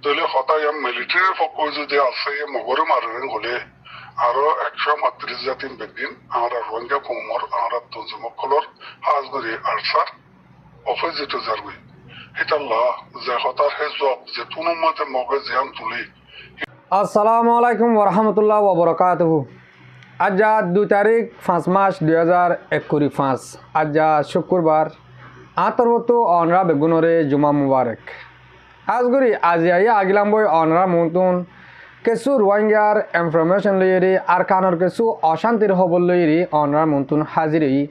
তাহলে হতাই মিলিটারির পক্ষ যদি আছে মগরে মারেন হলে আরো 132 জাতিন বেদিন আমরা রোহিঙ্গা কৌমর আমরা তঞ্জুমকলর হাজগরি আরসার অপোজিট জারবি হিতাল্লাহ যে হতার হেজব যে তুনুমতে মগে জিয়ান তুলি। আসসালামু আলাইকুম ওরহামতুল্লাহ ওবরকাতুহু। আজ 2 তারিখ 5 মাস 2025 আজ শুক্রবার আতরবতো অনরা বেগুনরে জুমা মুবারক আজগুরি আজিয়া আগিলাম বই অনরা মতুন কিছু রোহিঙ্গার ইনফরমেশন লইরি আর কানর কিছু অশান্তির খবর লইরি অনরা মতুন হাজিরি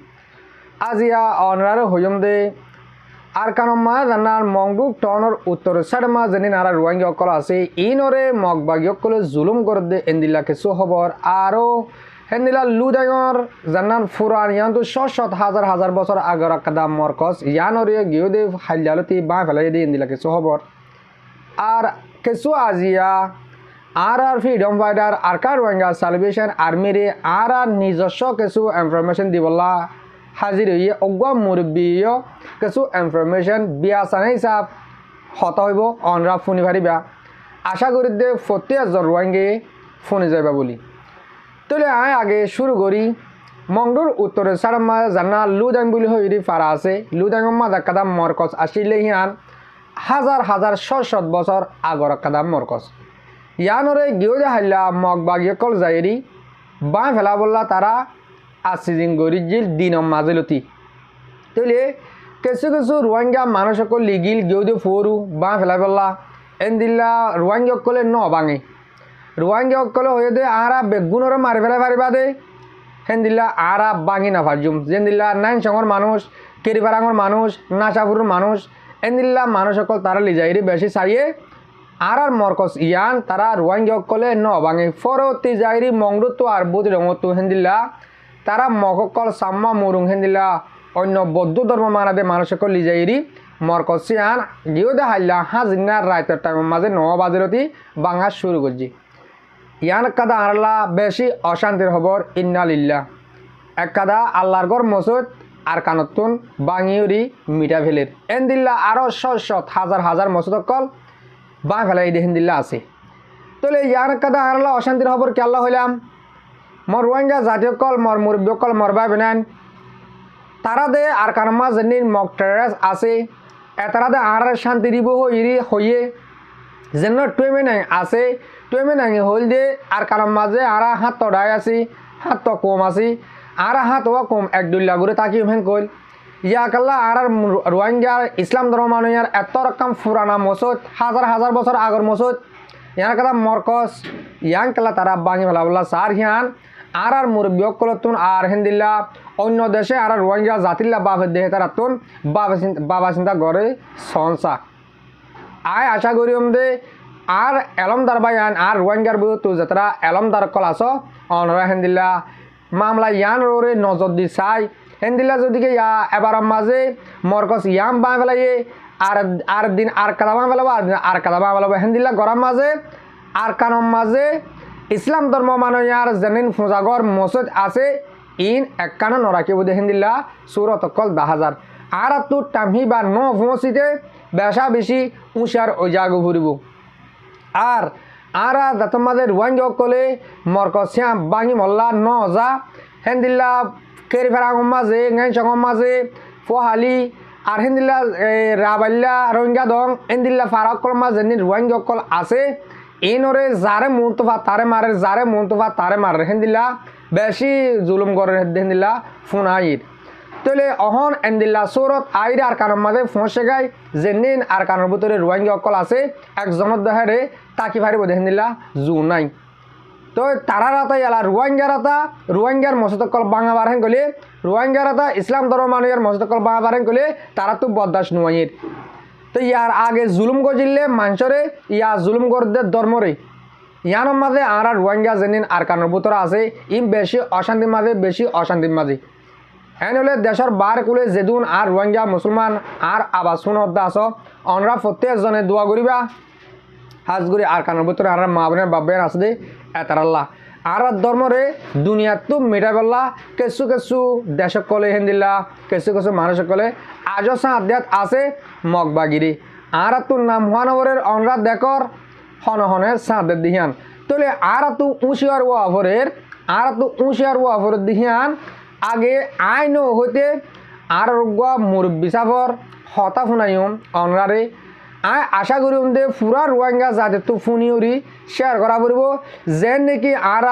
আজিয়া অনরার হইম দে আর কারণ মা জানার মংডুক টনর উত্তর সাইড মা জানি নারা রোহিঙ্গা অকল আছে ইনরে মগবাগী অকলে জুলুম করে দে এন্দিলা কিছু খবর আরও হেন্দিলা লুদাঙর জানান ফুরান ইয়ান্তু শত হাজার হাজার বছর আগর কাদাম মরকস ইয়ানরে গিয়ে দে হাইলালতি বা ফেলাই দিয়ে এন্দিলা কিছু খবর আর কিছু আজিয়া আর ফ্রিডম ফাইটার আর কার রোহিঙ্গা সালভেশন আর্মিরে আর নিজস্ব কিছু ইনফরমেশন দিবলা হাজির হইয়ে অগুয়া মুরব্বীয় কিছু ইনফরমেশন বিয়াসানে হিসাব হতা হইব অনরা ফোনি পারিবা আশা করি দে 40 জন রোহিঙ্গে ফোনে যাইবা বলি। তাহলে আগে শুরু করি মংডুর উত্তরে সারাম্মা জানা লুদাং বলি হইরি ফারা আছে লুদাংর মাদা কাদাম মরকস আসিলে হিয়ান হাজার হাজার শত বছর আগর কাদাম মরকস ইয়ানরে গিয়ে হাইলা মগবাগী কল যাইরি বা ফেলা বললা তারা আসিজিং গরিজিল দিনম মাজেলতি তাহলে কিছু কিছু রোহিঙ্গা মানুষ সকল লিগিল গেউদে ফোরু বা ফেলা বললা এনদিল্লা রোহিঙ্গা সকলে ন ভাঙে রোহিঙ্গা সকলে হয়ে দে আরা বেগুনরে মারি ফেলা পারিবা দে হেনদিল্লা আরা ভাঙি না ফাজুম যেদিল্লা নাইন সঙ্গর মানুষ কেরিফারাঙর মানুষ নাচাপুর মানুষ এনদিল্লা মানুষ সকল তারা লিজাইরি বেশি চাইয়ে আর মরকস ইয়ান তারা রোহিঙ্গা সকলে ন ভাঙে ফরতি যাইরি মংডুতো আর বুধ রঙতো হেনদিল্লা তারা মকল সাম্মা মুরুং হেন্দিলা অন্য বৌদ্ধ ধর্ম মানাদে মানুষকে লিজাইরি মরকসিয়ান গিয়ে দে হাইলা হাজিনার রাইতের টাইমের মাঝে 9 বাজেরতি বাঙা শুরু করছি ইয়ান কাদা আরলা বেশি অশান্তির খবর ইন্নালিল্লাহ এক কাদা আল্লাহর গর মসুদ আর কানতুন বাঙিউরি মিঠা ফেলের এনদিল্লা আরও শত হাজার হাজার মসুদ কল বাঁ ফেলাই দিয়ে হেন্দিল্লা আছে তাহলে ইয়ান কাদা আরলা অশান্তির খবর কে আল্লাহ হইলাম মর রোহিঙ্গা জাতীয় কল মর মুরব্বী কল মর ভাই বেনান তারা দে আর কারমা জেনির মক টেরাস আছে এতারা দে আর শান্তি দিব হইরি হইয়ে যেন টুয়েমে নাই আছে টুয়েমে নাই হইল দে আর কারম মাঝে আর হাত তড়াই আছি হাত তো কম আছি আর হাত ও কম 1-2 লাখ করে তাকি হেন কইল ইয়াকাল্লা আর রোহিঙ্গার ইসলাম ধর্ম মানুষের এত রকম ফুরানা মসজিদ হাজার হাজার বছর আগর মসজিদ ইয়ার কথা মরকস ইয়াং কাল্লা তারা বাঙি ফেলা বললা সার হিয়ান আর মুরব্বী কলতুন আর হেন্দিল্লা অন্য দেশে আর রোহিঙ্গা জাতিল্লা বাপের দেহে তারা তুন বাবা চিন্তা করে সনসা আয় আশা করি দে আর এলমদার বাইয়ান আর রোহিঙ্গার বিরুদ্ধে তো যাত্রা এলমদার কল আস অনরা হেন্দিল্লা মামলা ইয়ান রে নজর দি চাই হেন্দিল্লা যদিকে ইয়া এবার মাঝে মরকস ইয়াম বাঁ ফেলাইয়ে আর দিন আর কাদা বাঁ ফেলাবো আর দিন আর কাদা বাঁ ফেলাবো হেন্দিল্লা গরম মাঝে আর কানম মাঝে ইসলাম ধর্ম মানুষের জেনিন ফুজাগর মসজিদ আছে ইন একানো নরাকি বুধে হিন্দিল্লা সুরত কল 10,000 আর তো টামি বা ন ফসিতে বেশা বেশি উঁচার ওজাগো ঘুরিব আর আর তোমাদের রোহিঙ্গা কলে মরকসিয়া বাঙি মল্লা ন যা হেন্দিল্লা কেরি ফেরাং মাঝে গাইসং মাঝে ফহালি আর হেন্দিল্লা রাবাল্লা রোহিঙ্গা দং হেন্দিল্লা ফারাক কল মাঝে রোহিঙ্গা কল আছে ইনরে যারে মন্তফা তারে মারে যারে মন্তফা তারে মারে হেন্দিল্লা বেশি জুলুম করে হেন্দিল্লা ফোন আইর তাহলে অহন এন্দিল্লা সুরত আইরে আর কারণ মাঝে ফসে গায় যে নিন আর কারণের ভিতরে রোহিঙ্গা অকল আছে একজনের দেহারে তাকি ফারিব হেন্দিল্লা জু নাই তো তারা রাতা এলা রোহিঙ্গা রাতা রোহিঙ্গার মসজিদ কল বাঙা বাড়েন গলে রোহিঙ্গা রাতা ইসলাম ধর্ম মানুষের মসজিদ কল বাঙা বাড়েন গলে তারা তো বরদাস্ত নুয়াইর তো ইয়ার আগে জুলুম গজিলে মানুষরে ইয়া জুলুম করতে ধর্মরে ইয়ার মাঝে আর রোহিঙ্গা জেনিন আর কানের ভিতরে আছে ইম বেশি অশান্তির মাঝে বেশি অশান্তির মাঝে এন হলে দেশের বার কুলে যেদুন আর রোহিঙ্গা মুসলমান আর আবার শুনতে আস অনরা 40 জনে দোয়া করিবা হাজগুড়ি আর কানের ভিতরে আর মা বোনের বাবেন আছে দে এতারাল্লাহ আর ধর্মরে দুনিয়া তো মেটা বললা কিছু কিছু দেশ কলে হেন্দিল্লা কিছু কিছু মানুষ কলে আজও সাঁত আছে মগবাগিরি আর তো নাম মহানগরের অনরা দেখর হনহনের সাঁদের দিহান তলে আর তো উঁশিয়ার ওয়াফরের আর তো উঁশিয়ার ওয়াফরের দিহান আগে আইন হইতে আর মুরব্বী সাফর হতা ফুনাইম অনরারে আই আশা করি দে পুরা রোহিঙ্গা যাতে তো ফুনিউরি শেয়ার করা পড়ব যেন নাকি আর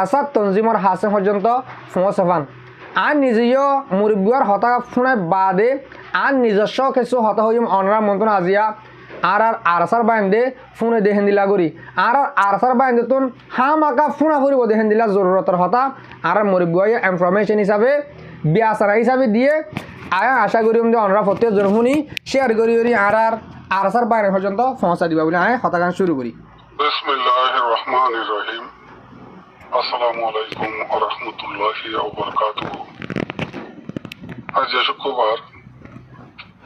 আসাদ তঞ্জিমর হাসে পর্যন্ত পৌঁছান আর নিজেও মুরব্বীর হতা ফুনাই বাদে আর নিজস্ব কিছু হতা হইম অনরা মন্ত্রণ আজিয়া আর আরসার বাইন্দে ফোনে দেখেন দিলা করি আর আরসার বাইন্দে তুন হামাকা ফোনা ফুরিব দেখেন দিলা জরুরতর হতা আর মুরব্বী ইনফরমেশন হিসাবে বিয়াসারা হিসাবে দিয়ে আয়া আশা করি যে অনরা ফতে জরফুনি শেয়ার করি আর আরসার বাইরে পর্যন্ত পৌঁছা দিবা বলে আয় হতাকান শুরু করি। বিসমিল্লাহির রহমানির রহিম। আসসালামু আলাইকুম ওয়া রাহমাতুল্লাহি ওয়া বারাকাতুহু। আজ শুক্রবার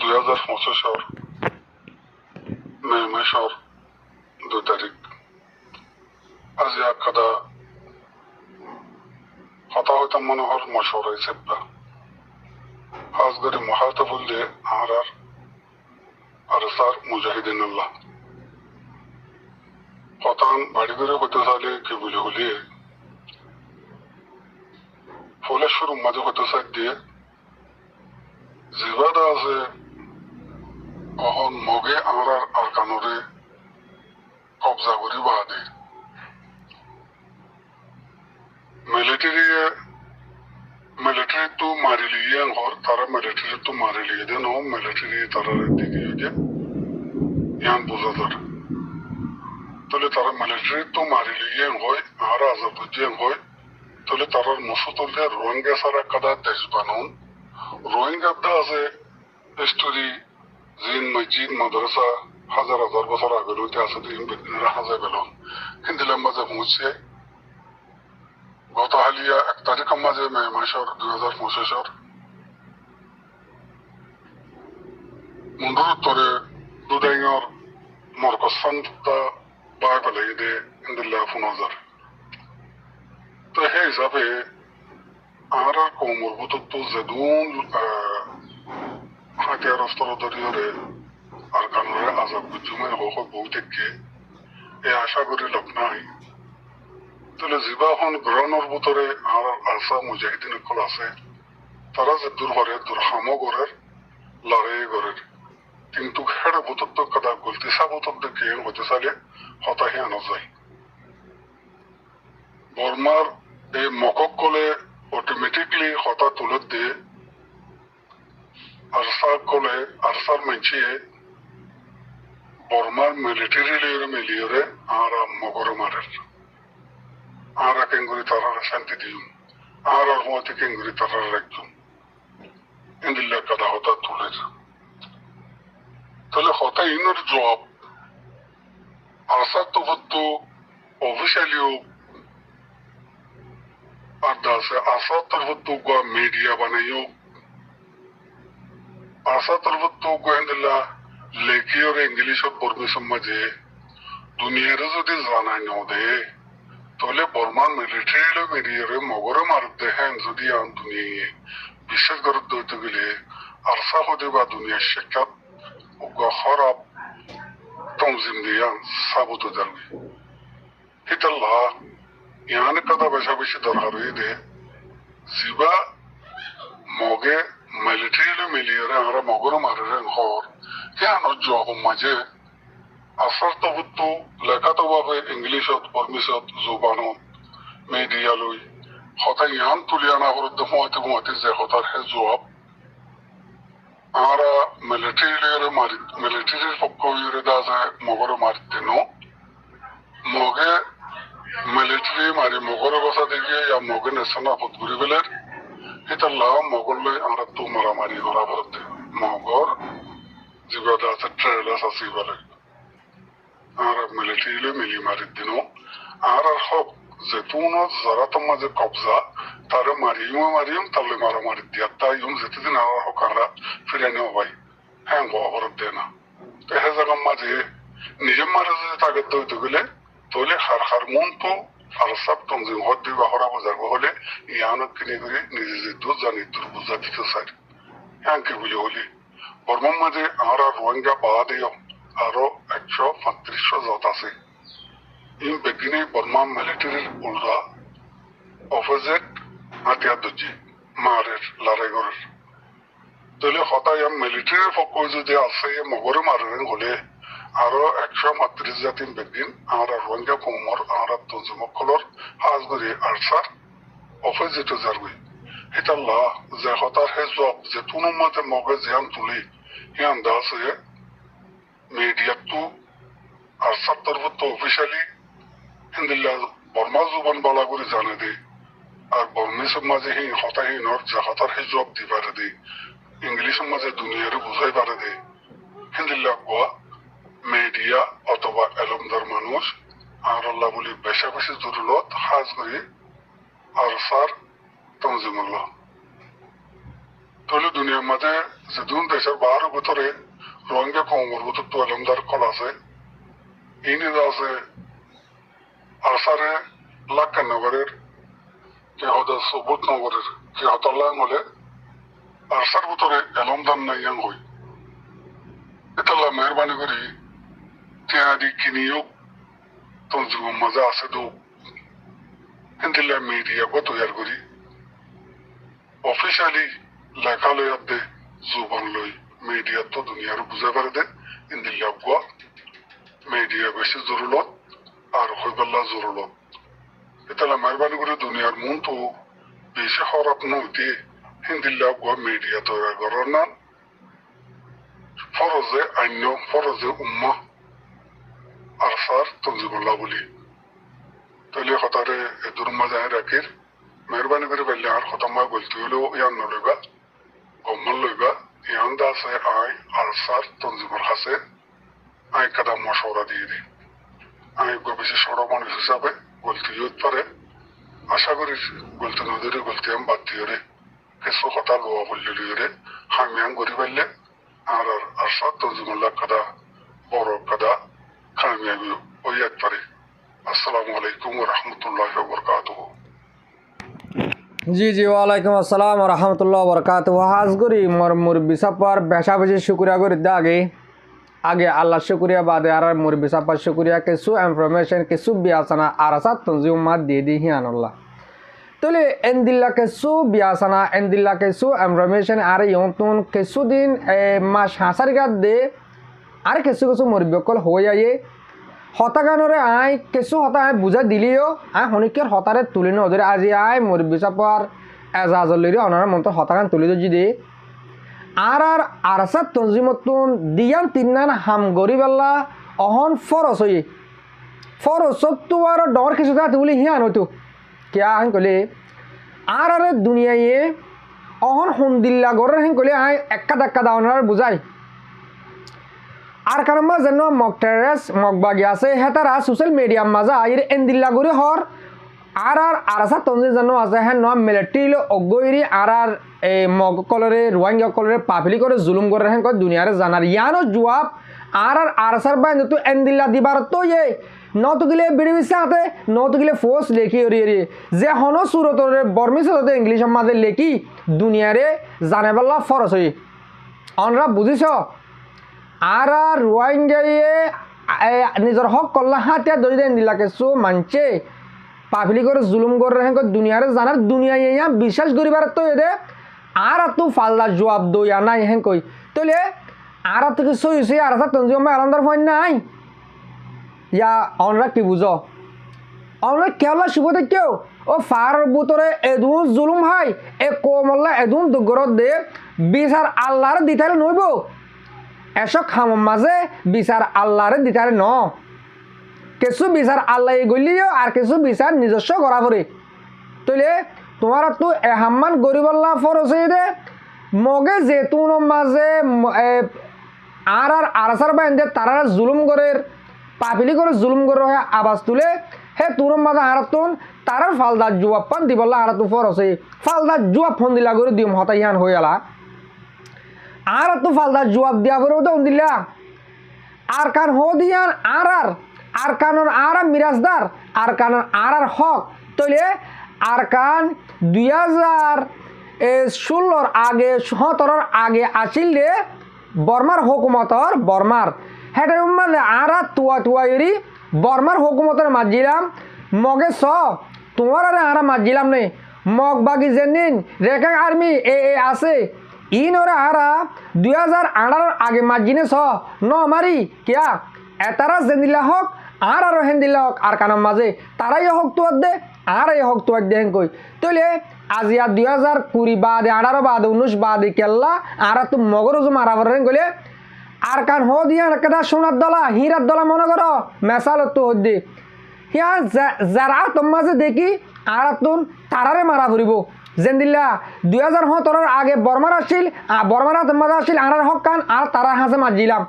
2025 মে মাসের 2 তারিখ। আজ একদা হতা হইতাম মনোহর মশওয়ারা হিসেবে আজ গরি মহাতা বললে আর আরসার মুজাহিদিন আল্লাহ হতান বাড়ি করে হতে চাইলে কি বলে হলে ফলে শুরু মাঝে হতে চাই দিয়ে জিবাদা আছে অহন মগে আর কানরে কবজা করি বাদে মিলিটারি তো মারি লিয়ে ঘর তারা মিলিটারি তো মারি লিয়ে দেন ও মিলিটারি তারা দিকে ইয়ান বোঝা ধরে তাহলে তারা মিলিটারি তো মারি লিয়ে হয় আর আজাবুদ্দিন হয় তাহলে তারা মুসুতলে রোহিঙ্গা সারা কাদা দেশ বানুন রোহিঙ্গা দা আছে স্টোরি জিন মসজিদ মাদ্রাসা হাজার হাজার বছর আগে রইতে আছে হাজার বেলন হিন্দিলাম মাঝে পৌঁছে গত হালিয়া 1 তারিখের মাঝে মে মাসের 2025 মুন্ডুর উত্তরে দুদাইঙর মরকস্থান বায় পেলাই দে ইন্দিল্লা 15,000 তো সেই হিসাবে আর কৌমর বুতত্ব যেদুন হাতিয়ার অস্ত্র দরিয়রে আর কানরে আজাব বুঝুমের হক বহুতেককে এ আশা করি লাভ নাই তাহলে জিবাহন গ্রহণের ভিতরে আর আশা মুজাহিদিন সকল আছে তারা যে দূর করে দূর হামো গড়ের লড়াই গড়ের কিন্তু হেড়ে বুতত্ব কাদা গলতি সাবুতক দেখে হতে চাইলে হতাহি আনা যায় বর্মার এই মকক কলে অটোমেটিকলি হতা তুলে দিয়ে আরসার কলে আরসার মেঞ্চিয়ে বর্মার মিলিটারি মিলিয়ে আর মগর মারের আর কেঙ্গুরি তারা শান্তি দিন আর মতে কেঙ্গুরি তারা রাখুন ইন্দিল্লা কাদা হতা তুলে তাহলে হতা ইনোর জবাব আসার তো অফিসিয়ালিও আর দাসে আসার তরফ মিডিয়া বানাইও আসার তরফ ইন্দিল্লা লেখিও ইংলিশত পড়বে মাঝে দুনিয়ার যদি জানাই নদে তাহলে বর্মার মিলিটারি মিলিয়ে মগরে মারতে হ্যাঁ যদি আন দুনিয়া বিশ্বাস করে দইতে গেলে আরসা হতে বা দুনিয়ার শিক্ষাত খারাপ তঞ্জিম দিয়া সাবুত জানবে হিতাল্লাহ ইয়ান কথা বেশা বেশি দরকার হয়ে দে জিবা মগে মিলিটারি মিলিয়ে আমরা মগরে মারেন ঘর কেন জব মাঝে আসার তো লেখাতো ভাবে ইংলিশত পরমিশত জোবানত মিডিয়া লই হতা ইয়ান তুলি আনা হরদ ঘুমাতে যে হতার হে জবাব আমরা মিলিটারির পক্ষ দা যায় মগরে মারিতে নো মগে মিলিটারি মারি মগরে বসা দেখে ইয়া মগে নেশনা পথ ঘুরি বেলের হিতাল্লাহ মগর লই আমরা তো মারামারি করা বলতে মগর জিবাদা আছে ট্রেলাস আসি বলে আর মিলিটারি মিলি মারি দিন আর হক যেতুন যারা তো মাঝে কবজা তারে মারিম তাহলে মারামারি দিয়া তাই যেতেদিন আর হক আমরা ফিরে নেওয়া ভাই হ্যাঁ অবরোধ দেয় না তো হে জায়গার মাঝে নিজে মারে যদি তাকে দইতে গেলে তাহলে হার মন তো আর সব তঞ্জিম হদ দিবা হরা বোঝার হলে ইয়ানত কিনে করে নিজে যে দুধ জানি দুধ বুঝা দিতে চাই হ্যাঁ কি বলে হলে বর্মার মাঝে আমরা রোহিঙ্গা বাদেও আরো 135 জাত আছে। ইন বেগিনে বর্মা মিলিটারির উল্রা অপোজিট হাতিয়ার দজি মারের লড়াই করার তাহলে হতাই মিলিটারির পক্ষ যদি আছে মগরে মারেন হলে আরো 135 জাতিন বেগিন আমরা রোহিঙ্গা কুমর আমরা তঞ্জিমকলর হাজগরি আলসার অপোজিট জারবি হিতাল্লাহ যে হতার হে জব যে তুনুমাতে মগে জিয়ান তুলি হিয়ান দাসে মিডিয়াতু আলসার তরফত অফিসিয়ালি হিন্দিল্লা বর্মা জুবান বালা করে জানে দে আর বর্মিসের মাঝে হি হতাই নর যে হতার হে জব দি পারে দে ইংলিশের মাঝে দুনিয়ারে বুঝাই পারে দে হিন্দিল্লা গোয়া মিডিয়া অথবা এলমদার মানুষ আর আল্লাহ বলি বেশা বেশি জরুরত হাজ করি আর সার তঞ্জিমুল্লাহ তাহলে দুনিয়ার মাঝে যে দুন দেশের বাহার ভিতরে রোহিঙ্গা কমর ভিতর তো এলমদার কল আছে ইনি আছে আর সারে লাক্কা নগরের কে হতে সবুত নগরের কে হতাল্লাহ হলে আর সার ভিতরে এলমদার নাই হই এটাল্লাহ মেহরবানি করি তিয়াদি কিনিও তঞ্জিম মজা আছে তো হিন্দিল্লা মিডিয়া কো তৈয়ার করি অফিসিয়ালি লেখা লই দে জুবান লই মিডিয়া তো দুনিয়ার বুঝে পারে দে হিন্দিল্লা গোয়া মিডিয়া বেশি জরুরত আর হইবাল্লা জরুরত এটালা মেহরবানি করে দুনিয়ার মন তো বেশি হরাপ নইতে হিন্দিল্লা গোয়া মিডিয়া তৈয়ার করার না ফরজে আইন ফরজে উম্মা আর সার তঞ্জিমুল্লাহ বলি তাহলে হতারে এদুর মাঝে রাখির মেহরবানি করে বললে আর খতমা বলতে হলেও ইয়ান নলইবা গম্মান লইবা ইয়ান দাসে আই আর সার তঞ্জিমুল হাসে আই কাদা মশওরা দিয়ে দিই আমি বেশি সড় মানুষ হিসাবে বলতে পারে আশা করি বলতে নদীরে বলতে আমি বাদ দিয়ে রে কিছু কথা লোয়া বললে রে হামিয়ান করি পারলে আর আর সার তঞ্জিমুল্লাহ কাদা বড় কাদা কামিয়াবি ওই একবারে আসসালামু আলাইকুম ওয়া রাহমাতুল্লাহি ওয়া বারাকাতুহু জি জি ওয়ালাইকুম আসসালাম রহমতুল্লাহ বরকাত হাজগরি মোর মুরব্বী সাপার বেশা বেশি শুক্রিয়া করে দে আগে আল্লাহ শুক্রিয়া বাদে আর মুরব্বী সাপার শুক্রিয়া কিছু ইনফরমেশন কিছু বিয়াসানা আর সাত তঞ্জিমাত দিয়ে দি হিয়ানুল্লাহ তাহলে এনদিল্লা কিছু বিয়াসানা এনদিল্লা কিছু ইনফরমেশন আর ইয়তুন কিছুদিন মাস হাসারিকাত দে আর কিছু কিছু মুরব্বী কল হয়ে আইয়ে হতাগানরে আই কিছু হতা আই বুঝা দিলিও আই হনিকের হতারে তুলি নদরে আজি আই মুরব্বী চাপার এজাজলিরে অনার মন্ত্র হতাগান তুলি দি দে আর আরসাত তঞ্জিমতুন দিয়ান তিন্নান হাম গরিবাল্লা অহন ফরস হই ফরসত তো আর ডর কিছু তা তুলি হিয়ান হইতো কিয়া হান কলে আর দুনিয়ায়ে অহন হুন্দিল্লা গরের হান কলে আই এক্কা ধাক্কা দাওনার বুঝাই আর কারণ যেন মক টেরেস মক বাগি আছে হেতারা সোশ্যাল মিডিয়া মাজা আইর এন্দিল্লা গুরি হর আর আরসা তঞ্জি যেন আছে হ্যাঁ ন মিলিটারি অগৈরি আর এই মগ কলরে রোহিঙ্গা কলরে পাফিলি করে জুলুম করে হ্যাঁ দুনিয়ারে জানার ইয়ানো জবাব আর আরসার বাই তো এন্দিল্লা দিবার তো ইয়ে নত গিলে বিড়িবিসে হাতে নত গিলে ফোর্স লেখি এরিয়ে যে হন সুরতরে বর্মিস হতে ইংলিশ মাঝে লেখি দুনিয়ারে জানেবাল্লা ফরস হই অনরা বুঝিছ আর রোহিঙ্গায়ে নিজের হক করলা হাতিয়া ধরে দেন দিলা কিছু মানছে পাফিলি করে জুলুম করে হ্যাঁ দুনিয়ারে জানার দুনিয়া ইয়া বিশ্বাস করিবার তো এদে আর তো ফালদা জবাব দইয়া নাই হ্যাঁ কই তাহলে আর তো কিছু হয়েছে আর তঞ্জিমা আলাদার ফোন নাই ইয়া অনরা কি বুঝো অনরা কেলা শুভতে কেউ ও ফার বুতরে এদুন জুলুম হাই এ কোমল্লা এদুন দুগরত দে বিচার আল্লাহর দিতারে নইব এসব খামর মাঝে বিচার আল্লাহরে দিতারে ন কিছু বিচার আল্লাহ গলিও আর কিছু বিচার নিজস্ব করা করে তাইলে তোমার তো এহাম্মান গরিবাল্লাহ ফরজ হয়ে দে মগে যেতুন মাঝে আর আরসার বাইন্দে তারা জুলুম করে পাপিলি করে জুলুম করে আবাজ তুলে হে তোর মাঝে আরাতুন তারার ফালদার জবাব পান দিবল্লা আরাতু ফরজ হয়ে ফালদার জবাব ফোন দিলা করে দিম হতাইহান হয়ে গেলা আর তো ফালদার জবাব দিয়া করে তো দিলা আর কান হো দিয়ান আর কানর আর মিরাজদার আর কানর আর হক তইলে আর কান 2016 আগে 17 আগে আসিল রে বর্মার হুকুমতর বর্মার হেটার মানে আরা তুয়া এরি বর্মার হুকুমতর মাজিলাম মগে স তোমার আরে আরা মাজিলাম নেই মগ বাগি জেনিন রেখা আর্মি এ আছে ইন ওরা আরা 2018 আগে মাজিনে স ন মারি কিয়া এতারা জেনিলা হক আর হেন্দিলা হক আর কানাম মাঝে তারাই হক তুয়ার দে আর এই হক তুয়ার দে কই তইলে আজিয়া 2020 বাদে 18 বাদে 19 বাদে কেল্লা আর তো মগরজ মারাবার গলে আর কান হো দিয়া কেদা সোনার দলা হীরার দলা মনে করো মেসাল তো হদ্দি হিয়া যারা তোমাজে দেখি আর তুন তারারে মারা ফুরিব জেন্দিল্লা 2017 আগে বর্মার আসছিল বর্মারা তোমাজে আসছিল আর হক কান আর তারা হাসে মাজিলাম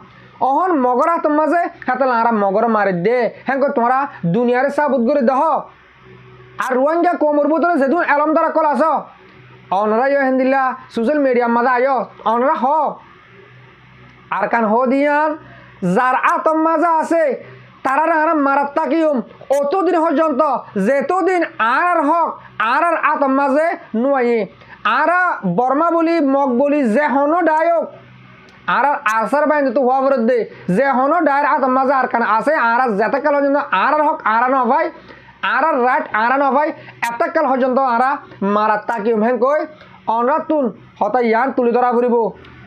অহন মগরা তোমাজে হাতাল আর মগর মারি দে হ্যাঁ তোমরা দুনিয়ারে সাবুত করে দেহ আর রোহিঙ্গা কোমর ভিতরে যেদিন এলম দ্বারা কল আস অনরা হেন্দিল্লা সোশ্যাল মিডিয়ার মাঝে আয় অনরা হ আর কান হ দিয়ান যার আতম মাজা আছে তারা আর মারাত তাকিম অতদিন পর্যন্ত যেতদিন আর হক আর আতম মাঝে নুয়াই আর বর্মা বলি মগ বলি যে হনো ডায়ক আর আসার বাইন তো হওয়া ফেরত দে যে হনো ডায়ের আতম মাঝে আর কান আছে আর যেতে কাল পর্যন্ত আর হক আর ন ভাই আর রাইট আর ন ভাই এত কাল পর্যন্ত আর মারাত তাকিম হেন কই অনরা তুন হতা ইয়ান তুলি ধরা ফুরিব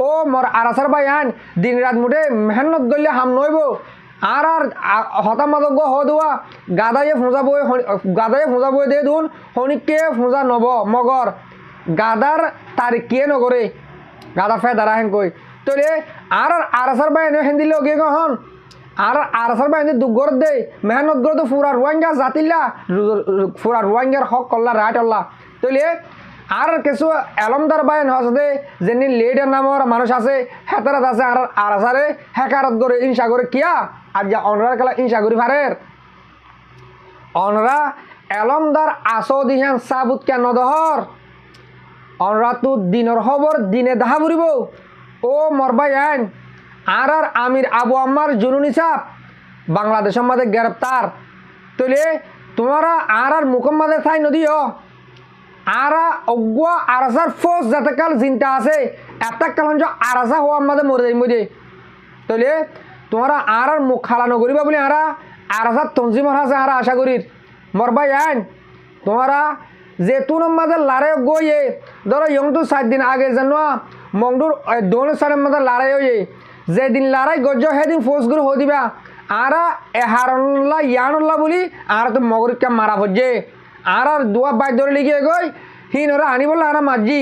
ও মোর আরাসার ভাই আন দিন রাত মুঠে মেহনত গলে হাম নইব আর হতা মাদক হদুয়া গাদাইয়ে ফুঁজা বই দে দুন হনিকে ফুঁজা নব মগর গাদার তারিখ কে নগরে গাদা ফে দাঁড়া হেন কই তলে আর আরাসার ভাই হেন দিলে গে গহন আর আরাসার ভাই দুগর দে মেহনত গড় তো ফুরা রোহিঙ্গা জাতিল্লা ফুরা রোহিঙ্গার হক কল্লা রাইট আল্লাহ তলে আর কিছু এলমদার বাইন হসদে যেনি লেডের নামর মানুষ আছে হেতারাত আছে আর আসারে হেকারত করে ইনসা করে কিয়া আর যা অনরার খেলা ইনসা করি ফারের অনরা এলমদার আসো দিহান সাবুত কেন দহর অনরা তো দিনের খবর দিনে দেখা ফুরিব ও মরবাই আইন আর আমির আবু আম্মার জুনুনি সাপ বাংলাদেশের মাঝে গ্রেপ্তার তলে তোমারা আর মুখম মাঝে থাই নদীও আরা অগুয়া আরাসার ফোর্স যাতে কাল চিন্তা আছে এত কাল হঞ্চ আরাসা হওয়া আমাদের মরে যাই মধ্যে তাহলে তোমরা আর মুখ খালা নকরিবা বলে আরা আরাসার তঞ্জিমর আছে আর আশা করির মরবাই আইন তোমরা যে তুন মাঝে লারে গইয়ে ধরো ইয়ংটু 7 দিন আগে জানো মংডুর দোনের সারের মাঝে লড়াই হয়ে যেদিন লড়াই গজ্জ সেদিন ফোর্স করে হো দিবা আর এহারল্লা ইয়ানুল্লাহ বলি আর তো মগরিকা মারা হচ্ছে আর দুয়া বাইর ধরে লিখে গই হিনরা আনি বললে আর মাঝি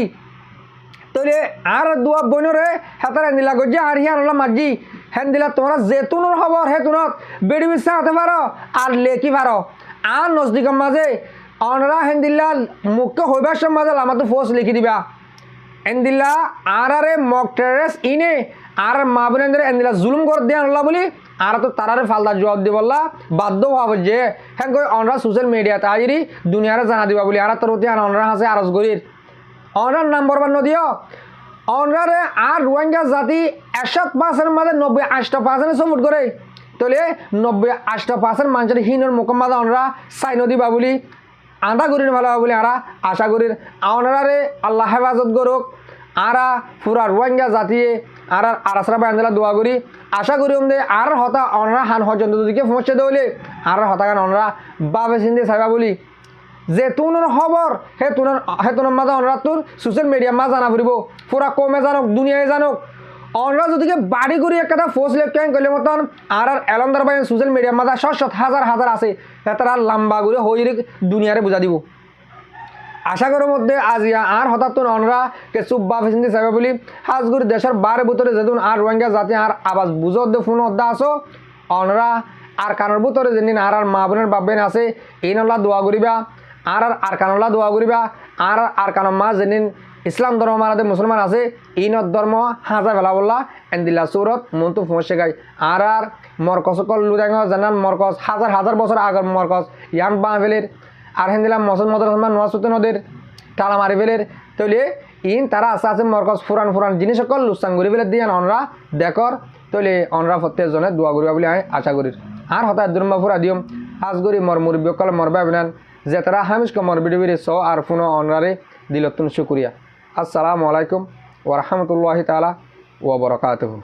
তোলে আর দুয়া বইনরে হেতার হেন্দিলা গজ্জে আর হিয়ানুল্লাহ মাঝি হেন্দিলা তোমরা যেতুনের খবর হেতুনত বেড়ি বিশ্বাস হতে পারো আর লেখি পারো আর নজদিকর মাঝে অনরা হেন্দিল্লা মুখ্য হইবার মাঝে আমার তো ফোর্স লিখি দিবা এন্দিল্লা আর মক টেরেস ইনে আর মা বোনেদের এন্দিল্লা জুলুম করে দিয়ে আনলা বলি আর তো তারারে ফালদার জবাব দি বললা বাধ্য হওয়া যে হ্যাঁ কই অনরা সোশ্যাল মিডিয়াতে আজরি দুনিয়ারে জানা দিবা বলি আর তোর অতি অনরা হাসে আরজ গরির অনরার নাম্বার বান নদিও অনরারে আর রোহিঙ্গা জাতি 100% মাঝে 90-80% সাপোর্ট করে তাহলে 90-80% মানুষের হিনর মোকাম্মদ অনরা সাই নদিবা বলি আধা করির ভালো বলে আরা আশা করির আওনারে আল্লাহ হেফাজত করুক আরা পুরা রোহিঙ্গা জাতিয়ে আর আরাসরা বান্ধলা দোয়া করি আশা করি দে আর হতা অনরা হান হজন্ত দিকে পৌঁছে দেবলে আর হতা গান অনরা বাবে চিন্তে চাইবা বলি যে তুনের খবর হেতুনের মাঝে অনরা তোর সোশ্যাল মিডিয়ার মাঝে জানা ফুরিব পুরা কমে জানক দুনিয়ায় জানক অনরা যদিকে বাড়ি করি একটা ফোর্স লেফটেন্ট করলে মতন আর এলমদার বাইন সোশ্যাল মিডিয়ার মাঝে শত হাজার আছে তারা লম্বা করে হইরে দুনিয়ারে বুঝা দিব আশা করার মধ্যে আজিয়া আর হঠাৎ অনরা কে চুব্বা ফেসিন্দি চাইবে বলি হাজগুড়ি দেশের বারে ভিতরে যেদিন আর রোহিঙ্গা জাতি আর আবাস বুঝো দে ফোন অদ্দা আসো অনরা আর কানের ভিতরে যেদিন আর মা বোনের বাপবেন আছে এই নল্লা দোয়া করিবা আর কানল্লা দোয়া করিবা আর কানের মা যেদিন ইসলাম ধর্ম মারাতে মুসলমান আছে ইনত ধর্ম হাজা ফেলা বললা এন্দিল্লা সুরত মন্তু ফোঁসে গাই আর মরকসকল লুদাঙ্গ জানান মরকস হাজার বছর আগর মরকস ইয়ান বাঁ ফেলের আর হেন্দিলাম মসুদ মদর নোয়াসুতে নদীর টালা মারি ফেলের তৈলে ইন তারা আস্তে আস্তে মরকস ফুরান জিনিস সকল লুসান ঘুরি ফেলে দিয়ে অনরা দেখর তৈলে অনরা প্রত্যেকজনে দোয়া করিবা বলে আমি আশা করি আর হঠাৎ দুর্মা ফুরা দিম হাজগুড়ি মর মুরব্বীকল মরবা বিনান যে তারা হামিজক মর বিডিবিরে স আর ফুনো অনরারে দিলতুন শুক্রিয়া আসসালামু আলাইকুম ওয়া রাহমাতুল্লাহি তাআলা ওয়া বারাকাতুহু।